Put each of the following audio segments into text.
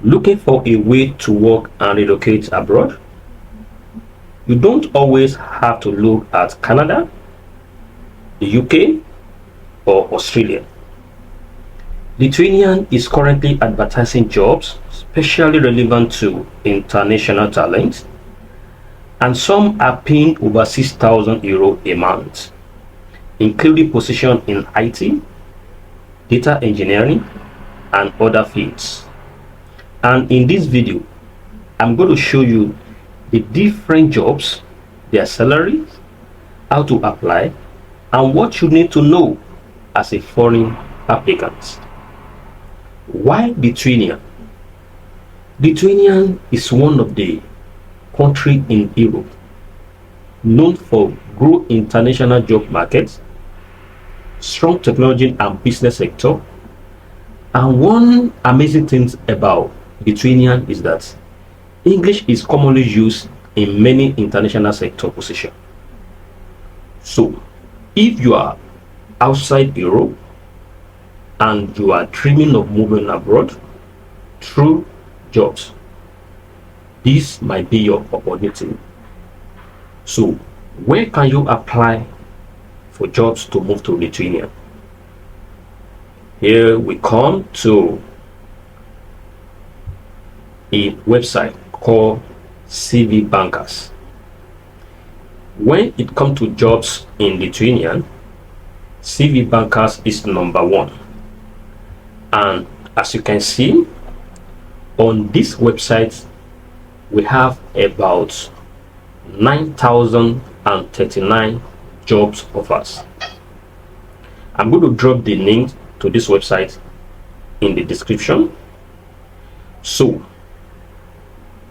Looking for a way to work and relocate abroad? You don't always have to look at Canada, the UK, or Australia. Lithuania is currently advertising jobs especially relevant to international talent, and some are paying over €6,000 a month, including positions in IT, data engineering, and other fields. And in this video, I'm going to show you the different jobs, their salaries, how to apply, and what you need to know as a foreign applicant. Why Lithuania? Lithuania is one of the countries in Europe known for growing international job markets, strong technology and business sector. And one amazing thing about Lithuania is that English is commonly used in many international sector positions. So, if you are outside Europe and you are dreaming of moving abroad through jobs, this might be your opportunity. So, where can you apply for jobs to move to Lithuania? Here we come to a website called CVbankas. When it comes to jobs in Lithuania, CVbankas is number one. And as you can see, on this website, we have about 9,039 jobs offers. I'm going to drop the link to this website in the description. So,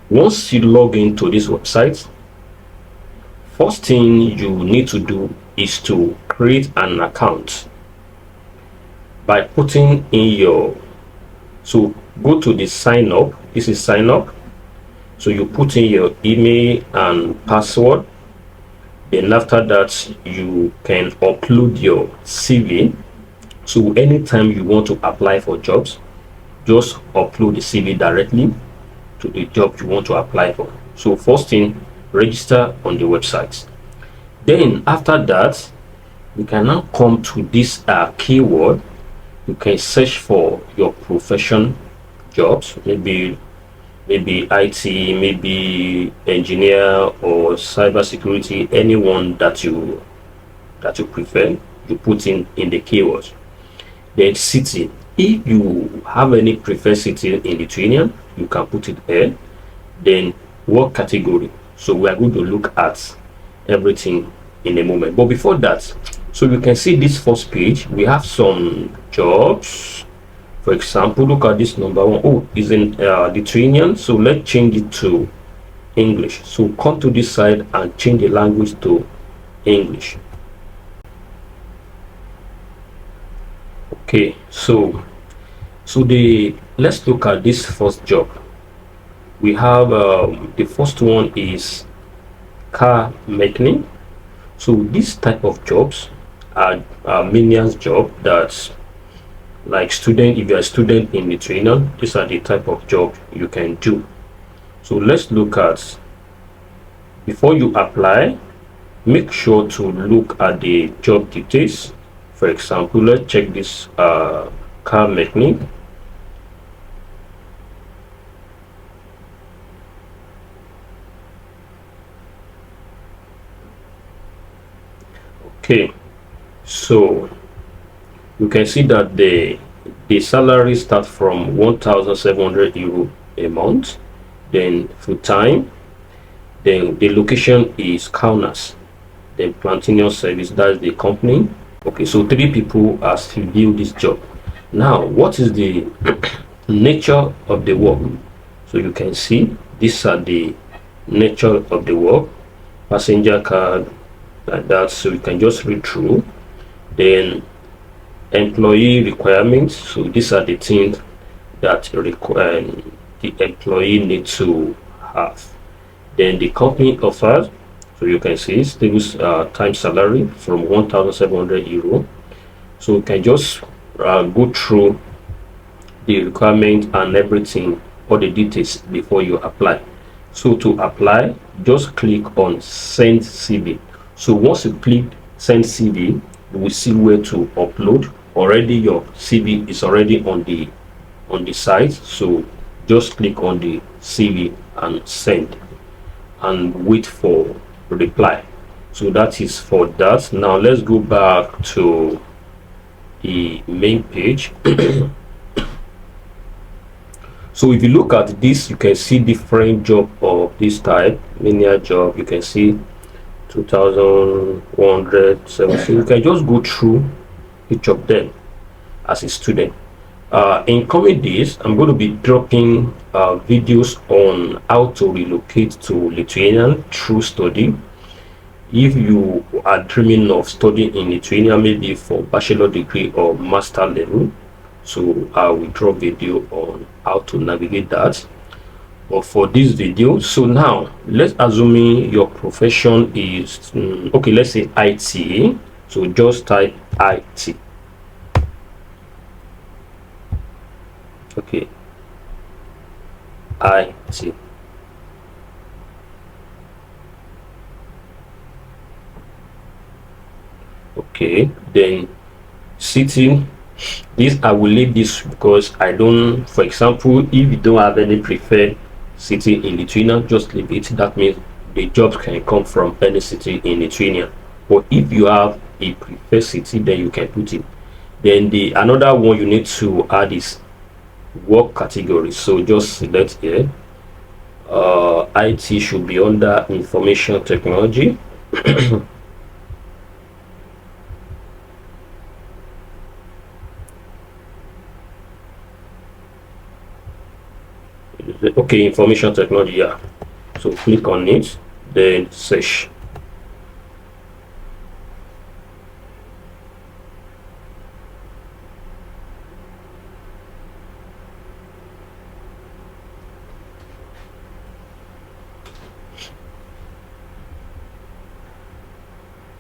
once you log into this website, first thing you need to do is to create an account by putting in your, so go to the sign up. This is sign up. So you put in your email and password. Then after that, you can upload your CV. So anytime you want to apply for jobs, just upload the CV directly to the job you want to apply for. So first thing, register on the website. Then after that, you can now come to this keyword. You can search for your profession jobs, maybe IT, maybe engineer or cyber security, anyone that you prefer. You put in the keywords. Then city, if you have any preferred city in Lithuania, you can put it there. Then work category, so we are going to look at everything in a moment. But before that, so you can see this first page, we have some jobs. For example, look at this number one. Oh, is in Lithuanian, so let's change it to English. So come to this side and change the language to English. Okay, so let's look at this first job. We have the first one is car mechanic. So this type of jobs are menial job that's like student. If you're a student in Lithuania, these are the type of job you can do. So let's look at, before you apply, make sure to look at the job details. For example, let's check this car mechanic. Okay, so you can see that the salary starts from €1,700 a month, then full time. Then the location is Kaunas, then Plantinous Service, that's the company. Okay, so 3 people have viewed this job. Now, what is the nature of the work? So you can see these are the nature of the work. Passenger car, like that, so you can just read through. Then employee requirements, so these are the things that the employee needs to have. Then the company offers, so you can see stable time salary from €1,700. So you can just go through the requirement and everything all the details before you apply. So to apply, just click on send CV. So once you click send CV, you will see where to upload. Already your CV is already on the site, so just click on the CV and send and wait for reply. So that is for that. Now let's go back to the main page. So if you look at this, you can see different job of this type. Linear job, you can see 2170. You can just go through each of them as a student. In coming days, I'm going to be dropping videos on how to relocate to Lithuania through study. If you are dreaming of studying in Lithuania, maybe for bachelor degree or master level, so I will drop video on how to navigate that. But for this video, so now let's assume your profession is okay, let's say IT. So just type IT. Okay, IT. Okay, then city, this I will leave this because I don't, for example, if you don't have any preferred city in Lithuania, just leave it. That means the jobs can come from any city in Lithuania. But if you have a preferred city, then you can put it. Then the another one you need to add is work category. So just select here. IT should be under information technology. Okay, information technology, yeah. So click on it, then search.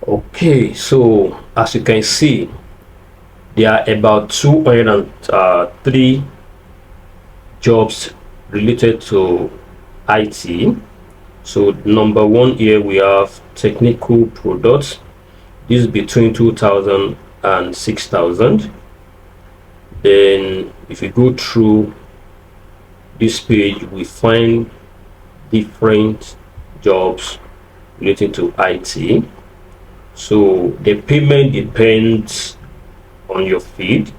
Okay, so as you can see, there are about 203 jobs related to IT. So number one here we have technical products. This is between 2000 and 6000. Then if you go through this page, we find different jobs related to IT. So the payment depends on your field.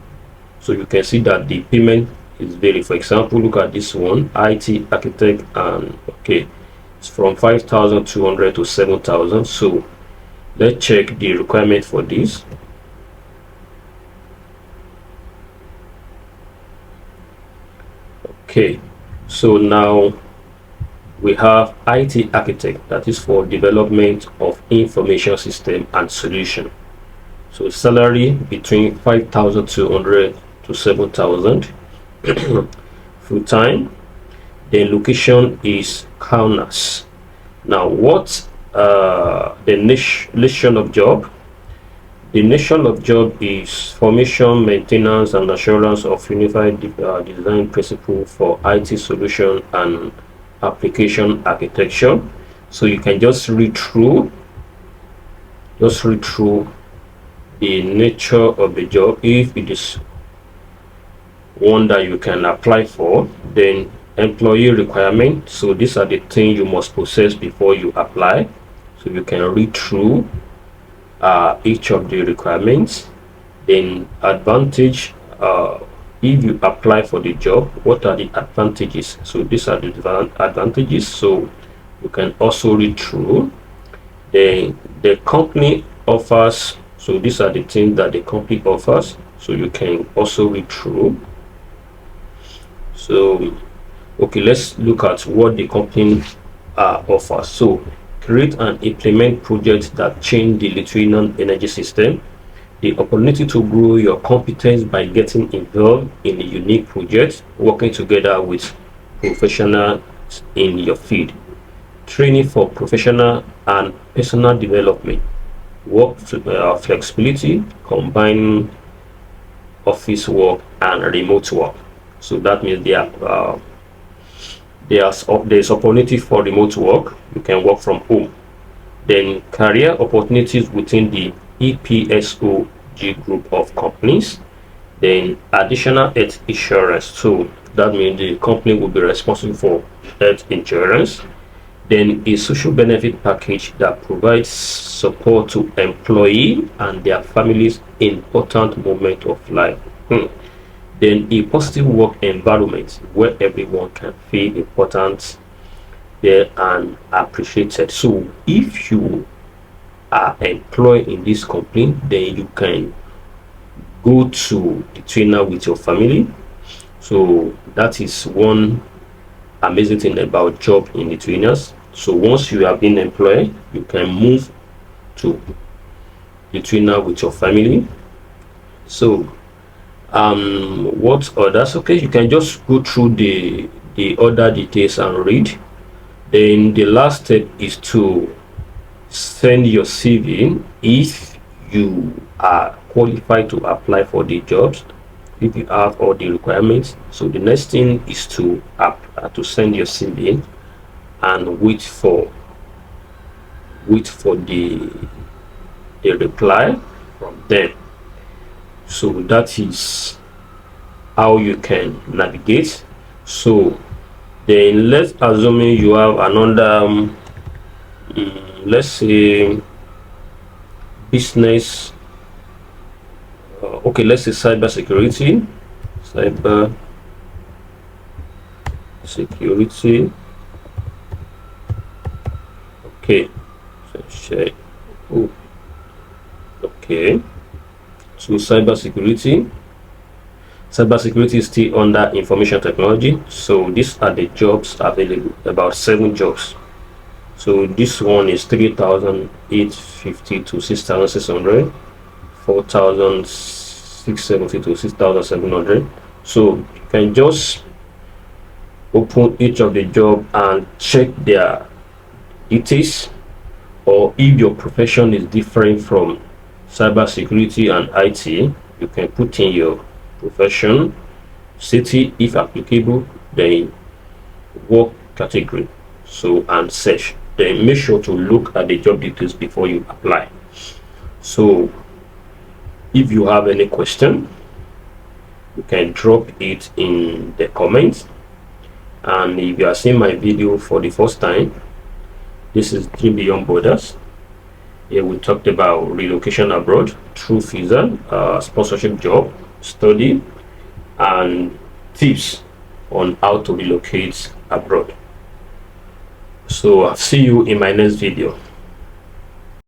So you can see that the payment is very, for example, look at this one, IT architect, and okay, it's from 5,200 to 7,000. So let's check the requirement for this. Okay, so now we have IT architect, that is for development of information system and solution. So salary between 5,200 to 7,000. Full time. The location is Kaunas. Now what the nation of job? The nation of job is formation, maintenance and assurance of unified design principle for IT solution and application architecture. So you can just read through the nature of the job. If it is one that you can apply for, then employee requirement. So these are the things you must possess before you apply. So you can read through each of the requirements. Then advantage, if you apply for the job, what are the advantages? So these are the advantages, so you can also read through. The company offers, so these are the things that the company offers, so you can also read through. So okay, let's look at what the company offers. So create and implement projects that change the Lithuanian energy system. The opportunity to grow your competence by getting involved in a unique project, working together with professionals in your field. Training for professional and personal development. Work flexibility, combining office work and remote work. So that means they are there's opportunity for remote work. You can work from home. Then career opportunities within the EPSOG group of companies. Then additional health insurance. So that means the company will be responsible for health insurance. Then a social benefit package that provides support to employee and their families in important moment of life. Then a positive work environment where everyone can feel important there and appreciated. So if you are employed in this company, then you can go to Lithuania with your family. So that is one amazing thing about job in Lithuania. So once you have been employed, you can move to Lithuania with your family. So what others? Okay, you can just go through the other details and read. Then the last step is to send your CV if you are qualified to apply for the jobs, if you have all the requirements. So the next thing is to send your CV and wait for the reply from them. So that is how you can navigate. So then let's assume you have another let's say business, okay, let's say cyber security. Okay, so share. Oh, okay, so cybersecurity is still under information technology. So these are the jobs available, about 7 jobs. So this one is 3,850 to 6,600, 4,670 to 6,700. So you can just open each of the job and check their details, or if your profession is different from cybersecurity and IT, you can put in your profession, city if applicable, then work category, so and search. Then make sure to look at the job details before you apply. So if you have any question, you can drop it in the comments. And if you are seeing my video for the first time, this is Dream Beyond Borders. Here we talked about relocation abroad through visa, sponsorship job, study, and tips on how to relocate abroad. So I'll see you in my next video.